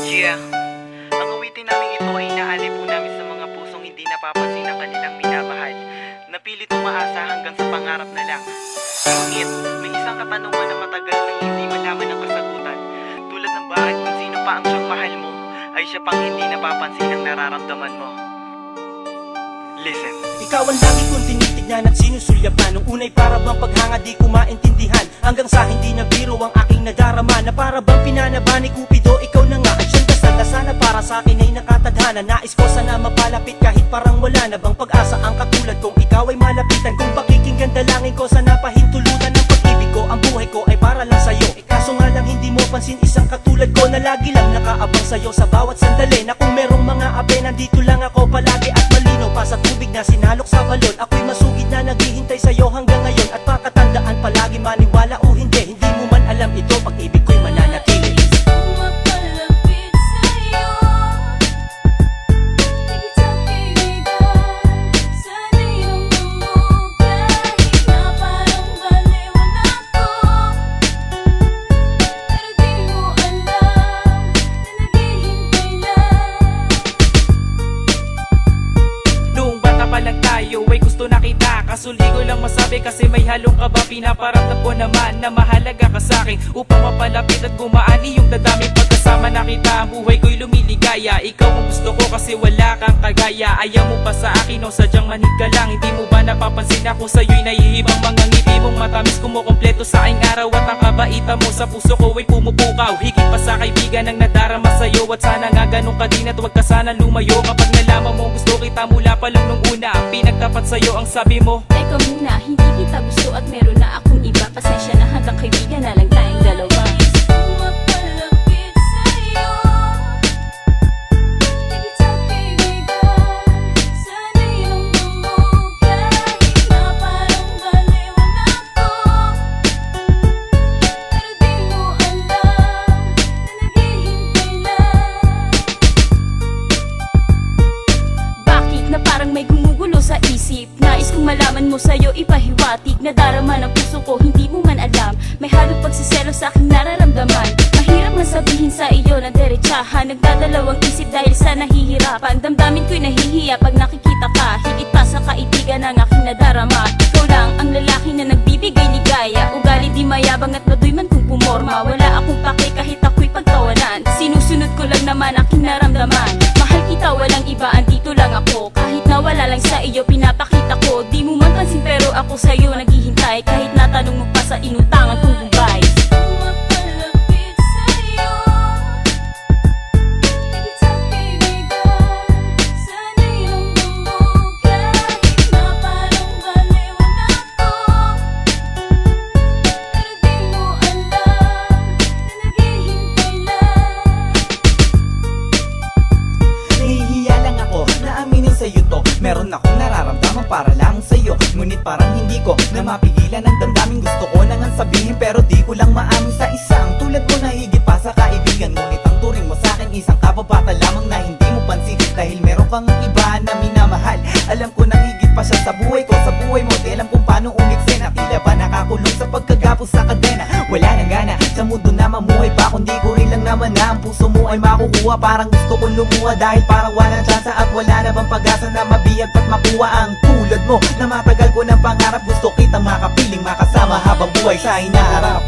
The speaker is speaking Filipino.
Yeah, ang awitin namin ito ay inaali po namin sa mga pusong hindi napapansin ang kanilang minamahal, na pilit umaasa hanggang sa pangarap na lang. Ngunit, may isang katanungan na matagal nang hindi malaman ang kasagutan, tulad ng bakit kung sino pa ang siyang mahal mo, ay siya pang hindi napapansin ang nararamdaman mo. Listen. Ikaw ang lagi kong tinitignan at sinusulyapan. Nung unay para bang paghanga di ko maintindihan, hanggang sa hindi na biro ang aking nadarama, na para bang pinanaba ni Cupido. Ikaw na nga ay siyang dasal na sana para sa akin ay nakatadhana. Nais ko sana mapalapit kahit parang wala na bang pag-asa ang katulad kong ikaw ay malapitan. Kung pakikinggan dalangin ko sana pahintulutan ng pag-ibig ko. Ang buhay ko ay para lang sa'yo, kaso nga lang hindi mo pansin isang katulad ko na lagi lang nakaabang sa'yo sa bawat sandali. Na kung merong mga abe nandito lang ako palagi, at malinaw pa sa tubig na sinalok sa balon. Ako'y masugid na naghihintay sa'yo hanggang ngayon, at pakatandaan palagi maniwala o hindi, hindi mo man alam ito, pag-ibig ko'y mananatili. Kaso di ko lang masabi kasi may halong kaba. Pinaparamdam ko naman na mahalaga ka sa'kin, upang mapalapit at gumaani yung dadaming pagkasama na kita. Ang buhay ko'y lumiligaya, ikaw ang gusto ko kasi wala kang kagaya. Ayaw mo pa sa akin o sadyang manhid ka lang? Hindi mo ba napapansin ako sa'yo'y nahihibang mga ngiti mong matamis, kumukompleto sa aking araw. At ang kabaitan mo sa puso ko ay pumupukaw, higit pa sa kaibigan ang nadarama sa'yo. At sana nga ganun ka din at huwag ka sana lumayo. Kapag nalaman mo gusto kita mula pa lang nung una, ang pinagtapat sa'yo ang sabi mo, teka muna, hindi kita gusto at meron na akong iba. Pasensya na, hanggang kaibigan na lang tayong dalawa. Bakit na parang may gumugulo sa isip? Nais kong malaman mo sa'yo ipahiwatig, nadarama ng puso ko hindi mo man alam. May halong pagsiselo sa aking nararamdaman, mahirap na sabihin sa iyo ng derechahan. Nagdadalawang isip dahil sa nahihirapan, damdamin ko'y nahihiya pag nakikita ka, higit pa sa kaibigan ng aking nadarama. Ikaw lang ang lalaki na nagbibigay ligaya, ugali di mayabang at madoy man kung pumorma. Wala akong pake kahit ako'y pagtawanan, sinusunod ko lang naman aking naramdaman. Mahal kita, walang iba, andito lang ako. Kahit nawala lang sa iyo, pinapakita ko. Di mo man pansin pero ako sa'yo naghihintay, kahit natanong mo pa sa inutangan kong bumbay. Meron akong nararamdaman para lang sa'yo, ngunit parang hindi ko na mapigilan ang damdamin. Gusto ko nang sabihin pero di ko lang maamin sa isang tulad mo na higit pa sa kaibigan. Ngunit ang turing mo sa'kin isang kababata lamang na hindi mo pansin, dahil meron kang iba na minamahal. Alam ko na higit pa siya sa buhay ko, sa buhay mo. Di alam kung paano umiksin, na tila ba nakakulong sa pagkagapos sa kadena. Wala nang gana sa mundo na mamuhay pa, kundi ko rin lang naman na ang puso mo ay makukuha. Parang gusto kong lumuha dahil parang walang tsansa at wala na bang pag-asa na mabiyag pat makuha ang tulad mo na matagal ko ng pangarap. Gusto kitang makapiling, makasama habang buhay sa hinaharap.